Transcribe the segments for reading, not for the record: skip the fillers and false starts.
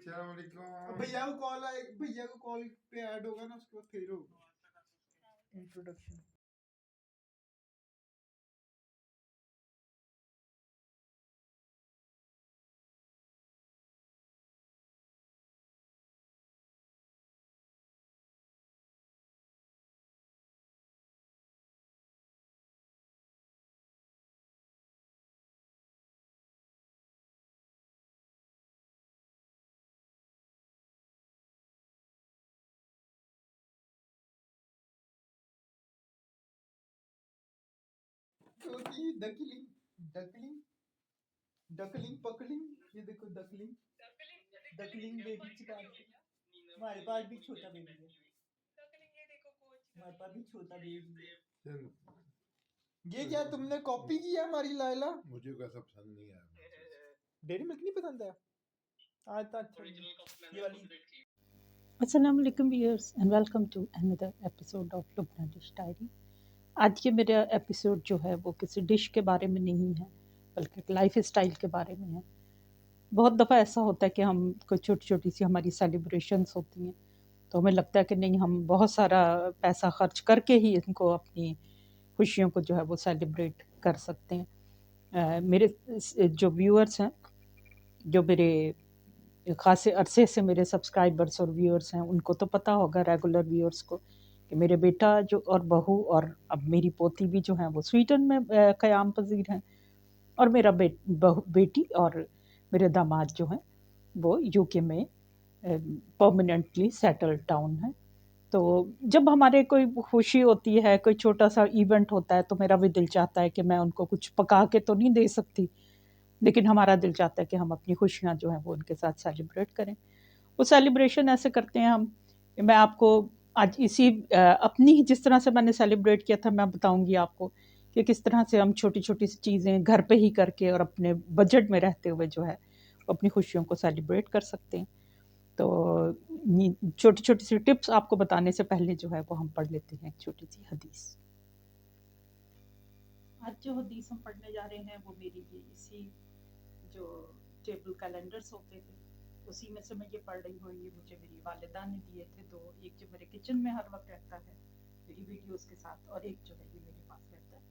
अब भैया को कॉल आए, भैया को कॉल पे ऐड होगा ना, उसके बाद फिर होगा इंट्रोडक्शन। तो ये डकलिंग डकलिंग डकलिंग पकलिंग, ये देखो डकलिंग डकलिंग बेबी चिका, हमारे पास भी छोटा बेबी है, हमारे पास भी छोटा बेबी है। ये क्या तुमने कॉपी किया हमारी लायला? मुझे वैसा पसंद नहीं आया, डेरी मिल्क नहीं पसंद है आज तक। अच्छा ये वाली। अस्सलाम वालेकुम viewers and welcome to another episode of Lubna dish diary. आज के मेरा एपिसोड जो है वो किसी डिश के बारे में नहीं है, बल्कि एक लाइफ स्टाइल के बारे में है। बहुत दफ़ा ऐसा होता है कि हम कोई छोटी छोटी सी हमारी सेलिब्रेशंस होती हैं तो हमें लगता है कि नहीं, हम बहुत सारा पैसा खर्च करके ही इनको अपनी खुशियों को जो है वो सेलिब्रेट कर सकते हैं। मेरे जो व्यूअर्स हैं, जो मेरे ख़ासे अरसे से मेरे सब्सक्राइबर्स और व्यूअर्स हैं, उनको तो पता होगा, रेगुलर व्यूअर्स को, कि मेरे बेटा जो और बहू और अब मेरी पोती भी जो हैं वो स्वीडन में क़याम पज़ीर हैं, और मेरा बेटी और मेरे दामाद जो हैं वो यूके में परमानेंटली सेटल डाउन है। तो जब हमारे कोई खुशी होती है, कोई छोटा सा इवेंट होता है, तो मेरा भी दिल चाहता है कि मैं उनको कुछ पका के तो नहीं दे सकती, लेकिन हमारा दिल चाहता है कि हम अपनी खुशियाँ जो हैं वो उनके साथ सेलिब्रेट करें। वो सेलिब्रेशन ऐसे करते हैं हम, मैं आपको आज इसी अपनी ही जिस तरह से मैंने सेलिब्रेट किया था, मैं बताऊंगी आपको कि किस तरह से हम छोटी छोटी सी चीज़ें घर पे ही करके और अपने बजट में रहते हुए जो है अपनी खुशियों को सेलिब्रेट कर सकते हैं। तो छोटी छोटी सी टिप्स आपको बताने से पहले जो है वो हम पढ़ लेते हैं एक छोटी सी हदीस। आज जो हदीस हम पढ़ने जा रहे हैं वो मेरी ये इसी जो टेबल कैलेंडर्स होते थे उसी में से मैं ये पढ़ रही हूँ। ये मुझे मेरी वालिदा ने दिए थे, तो एक जो मेरे किचन में हर वक्त रहता है मेरी वीडियोस के साथ, और एक जो है ये मेरे पास रहता है।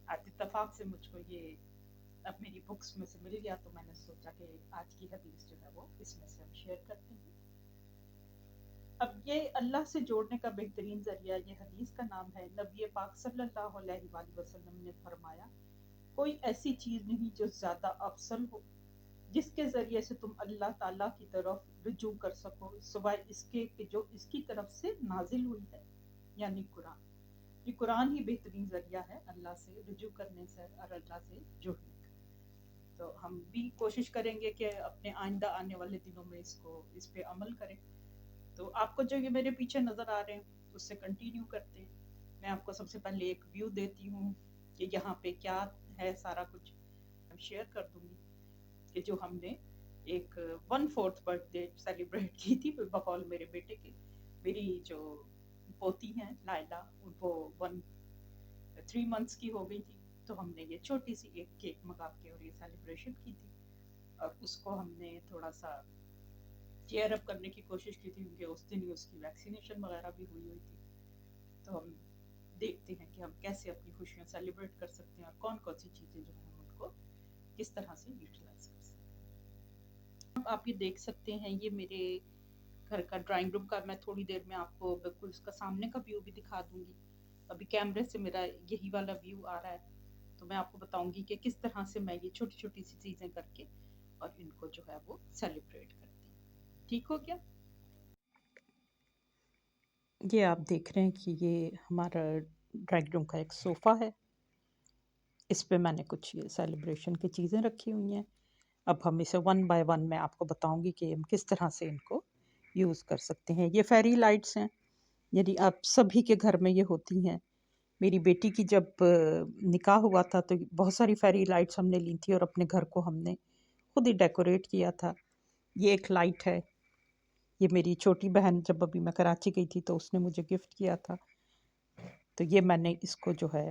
आज इत्तेफाक से मुझको ये अब मेरी बुक्स में से मिल गया, तो मैंने सोचा कि आज की हदीस जो है वो इसमें से हम शेयर करते हैं। अब ये अल्लाह से जोड़ने का बेहतरीन जरिया, ये हदीस का नाम है, नबी पाक सल्लल्लाहु अलैहि वसल्लम ने फरमाया, कोई ऐसी चीज़ नहीं जो ज़्यादा अफसल हो जिसके ज़रिए से तुम अल्लाह ताला की तरफ रुजू कर सको, सिवाय इसके कि जो इसकी तरफ से नाजिल हुई है, यानी कुरान। ये कुरान ही बेहतरीन ज़रिया है अल्लाह से रुजू करने से और अल्लाह से जुड़ने का। तो हम भी कोशिश करेंगे कि अपने आइंदा आने वाले दिनों में इस पे अमल करें। तो आपको जो ये मेरे पीछे नज़र आ रहे हैं उससे कंटिन्यू करते हैं। मैं आपको सबसे पहले एक व्यू देती हूँ कि यहाँ पे क्या है, सारा कुछ शेयर कर दूँगी कि जो हमने एक 1/4 बर्थडे सेलिब्रेट की थी बकौल मेरे बेटे की। मेरी जो पोती हैं लायला, वो 3 मंथ्स की हो गई थी, तो हमने ये छोटी सी एक केक मंगा के और ये सेलिब्रेशन की थी, और उसको हमने थोड़ा सा चेयर अप करने की कोशिश की थी क्योंकि उस दिन ही उसकी वैक्सीनेशन वगैरह भी हुई हुई थी। तो हम देखते हैं कि हम कैसे अपनी खुशियाँ सेलिब्रेट कर सकते हैं और कौन कौन सी चीज़ें जो हैं उनको किस तरह से यूटिलाइज कर सकते हैं। आप ये देख सकते हैं, ये मेरे घर का ड्राइंग रूम का, मैं थोड़ी देर में आपको बिल्कुल इसका सामने का व्यू भी दिखा दूंगी। अभी कैमरे से मेरा यही वाला व्यू आ रहा है, तो मैं आपको बताऊंगी कि किस तरह से मैं ये छोटी छोटी सी चीज़ें करके और इनको जो है वो सेलिब्रेट करती हूँ। ठीक हो क्या? ये आप देख रहे हैं कि ये हमारा ड्राइंग रूम का एक सोफ़ा है, इस पे मैंने कुछ ये सेलिब्रेशन की चीज़ें रखी हुई हैं। अब हम इसे वन बाय वन मैं आपको बताऊंगी कि हम किस तरह से इनको यूज़ कर सकते हैं। ये फेरी लाइट्स हैं, यदि आप सभी के घर में ये होती हैं। मेरी बेटी की जब निकाह हुआ था तो बहुत सारी फेरी लाइट्स हमने ली थी और अपने घर को हमने खुद ही डेकोरेट किया था। ये एक लाइट है, ये मेरी छोटी बहन जब अभी मैं कराची गई थी तो उसने मुझे गिफ्ट किया था। तो ये मैंने इसको जो है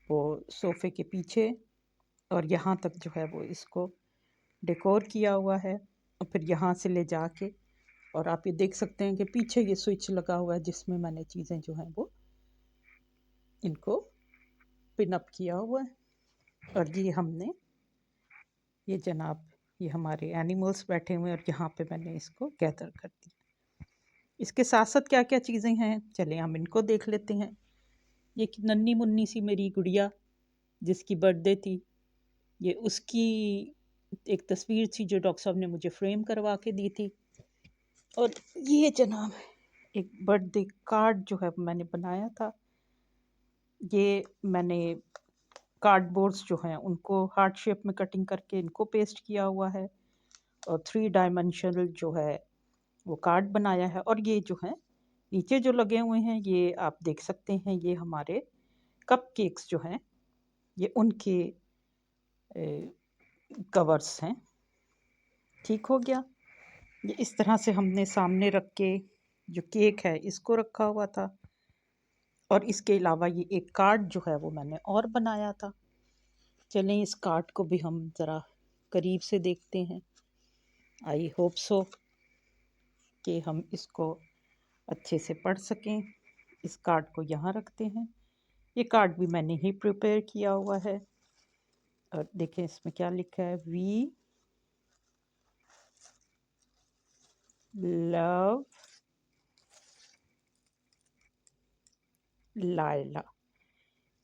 वो सोफ़े के पीछे और यहाँ तक जो है वो इसको डेकोर किया हुआ है। और फिर यहाँ से ले जाके, और आप ये देख सकते हैं कि पीछे ये स्विच लगा हुआ है जिसमें मैंने चीज़ें जो हैं वो इनको पिन अप किया हुआ है। और ये हमने, ये जनाब, ये हमारे एनिमल्स बैठे हुए हैं और यहाँ पे मैंने इसको गैदर कर दिया। इसके साथ साथ क्या क्या चीज़ें हैं, चलें हम इनको देख लेते हैं। ये नन्ही मुन्नी सी मेरी गुड़िया जिसकी बर्थडे थी, ये उसकी एक तस्वीर थी जो डॉक्टर साहब ने मुझे फ्रेम करवा के दी थी। और ये जनाब एक बर्थडे कार्ड जो है मैंने बनाया था। ये मैंने कार्डबोर्ड्स जो हैं उनको हार्ट शेप में कटिंग करके इनको पेस्ट किया हुआ है, और 3 डायमेंशनल जो है वो कार्ड बनाया है। और ये जो है नीचे जो लगे हुए हैं, ये आप देख सकते हैं, ये हमारे कप केक्स जो हैं, ये उनके कवर्स हैं। ठीक हो गया। ये इस तरह से हमने सामने रख के जो केक है इसको रखा हुआ था, और इसके अलावा ये एक कार्ड जो है वो मैंने और बनाया था। चलें इस कार्ड को भी हम ज़रा करीब से देखते हैं। आई होप सो कि हम इसको अच्छे से पढ़ सकें। इस कार्ड को यहाँ रखते हैं। ये कार्ड भी मैंने ही प्रिपेयर किया हुआ है, और देखें इसमें क्या लिखा है, वी लव लायला।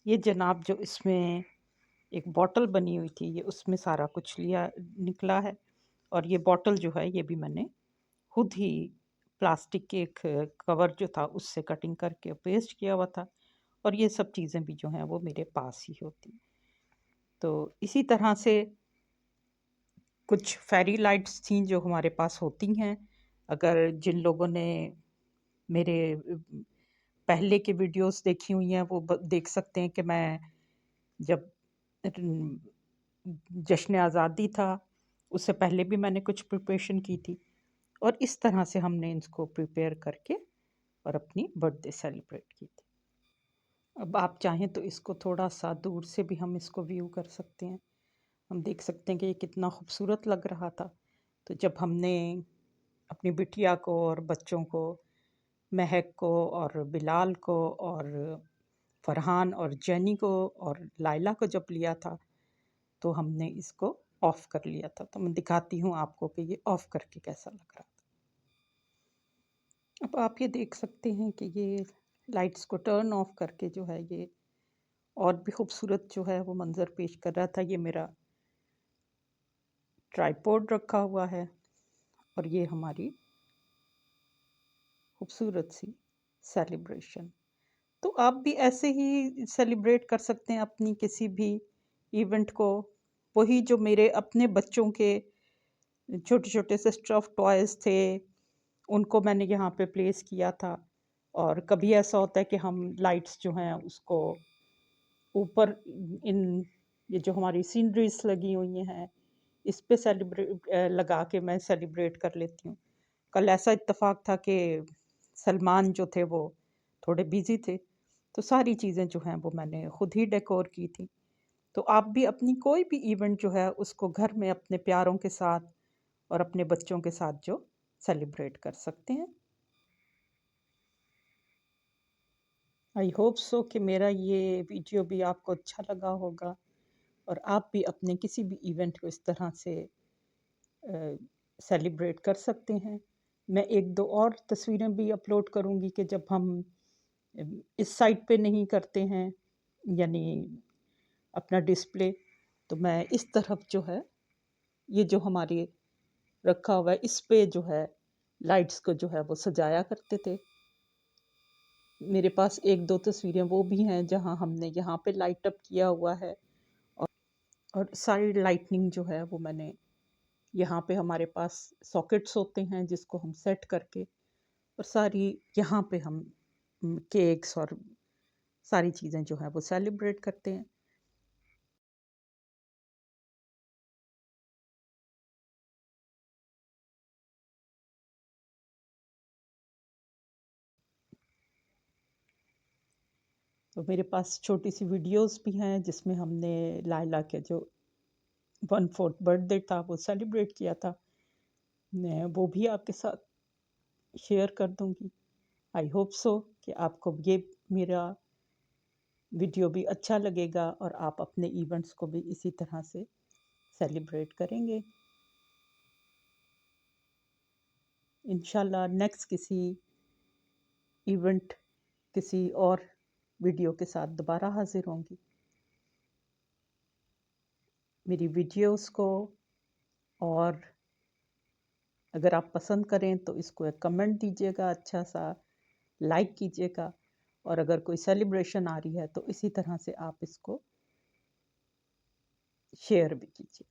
ये जनाब जो इसमें एक बॉटल बनी हुई थी, ये उसमें सारा कुछ लिया निकला है। और ये बॉटल जो है ये भी मैंने खुद ही प्लास्टिक के एक कवर जो था उससे कटिंग करके पेस्ट किया हुआ था। और ये सब चीज़ें भी जो हैं वो मेरे पास ही होती। तो इसी तरह से कुछ फेरी लाइट्स थी जो हमारे पास होती हैं। अगर जिन लोगों ने मेरे पहले के वीडियोस देखी हुई हैं वो देख सकते हैं कि मैं जब जश्न आज़ादी था उससे पहले भी मैंने कुछ प्रिपरेशन की थी, और इस तरह से हमने इसको प्रिपेयर करके और अपनी बर्थडे सेलिब्रेट की थी। अब आप चाहें तो इसको थोड़ा सा दूर से भी हम इसको व्यू कर सकते हैं। हम देख सकते हैं कि ये कितना खूबसूरत लग रहा था। तो जब हमने अपनी बिटिया को और बच्चों को, महक को और बिलाल को और फरहान और जेनी को और लायला को जब लिया था, तो हमने इसको ऑफ़ कर लिया था। तो मैं दिखाती हूँ आपको कि ये ऑफ़ करके कैसा लग रहा था। अब आप ये देख सकते हैं कि ये लाइट्स को टर्न ऑफ करके जो है ये और भी खूबसूरत जो है वो मंज़र पेश कर रहा था। ये मेरा ट्राइपॉड रखा हुआ है, और ये हमारी खूबसूरत सी सेलिब्रेशन। तो आप भी ऐसे ही सेलिब्रेट कर सकते हैं अपनी किसी भी इवेंट को। वही जो मेरे अपने बच्चों के छोटे छोटे से स्टफ़ टॉयज़ थे, उनको मैंने यहाँ पे प्लेस किया था। और कभी ऐसा होता है कि हम लाइट्स जो हैं उसको ऊपर, इन ये जो हमारी सीनरीज लगी हुई हैं इस पे लगा के मैं सेलिब्रेट कर लेती हूँ। कल ऐसा इत्तेफाक था कि सलमान जो थे वो थोड़े बिजी थे, तो सारी चीज़ें जो हैं वो मैंने खुद ही डेकोर की थी। तो आप भी अपनी कोई भी इवेंट जो है उसको घर में अपने प्यारों के साथ और अपने बच्चों के साथ जो सेलिब्रेट कर सकते हैं। आई होप सो कि मेरा ये वीडियो भी आपको अच्छा लगा होगा, और आप भी अपने किसी भी इवेंट को इस तरह से सेलिब्रेट कर सकते हैं। मैं एक दो और तस्वीरें भी अपलोड करूँगी कि जब हम इस साइड पे नहीं करते हैं, यानी अपना डिस्प्ले, तो मैं इस तरफ जो है ये जो हमारी रखा हुआ है इस पे जो है लाइट्स को जो है वो सजाया करते थे। मेरे पास एक दो तस्वीरें वो भी हैं जहाँ हमने यहाँ पे लाइट अप किया हुआ है, और साइड लाइटनिंग जो है वो मैंने यहाँ पे, हमारे पास सॉकेट्स होते हैं जिसको हम सेट करके, और सारी यहाँ पे हम केक्स और सारी चीज़ें जो हैं वो सेलिब्रेट करते हैं। तो मेरे पास छोटी सी वीडियोस भी हैं जिसमें हमने लायला के जो 1/4 बर्थडे था वो सेलिब्रेट किया था। मैं वो भी आपके साथ शेयर कर दूंगी। आई होप सो कि आपको ये मेरा वीडियो भी अच्छा लगेगा और आप अपने इवेंट्स को भी इसी तरह से सेलिब्रेट करेंगे। इंशाल्लाह नेक्स्ट किसी इवेंट किसी और वीडियो के साथ दोबारा हाजिर होंगी। मेरी वीडियोस को और अगर आप पसंद करें तो इसको एक कमेंट दीजिएगा, अच्छा सा लाइक कीजिएगा, और अगर कोई सेलिब्रेशन आ रही है तो इसी तरह से आप इसको शेयर भी कीजिए।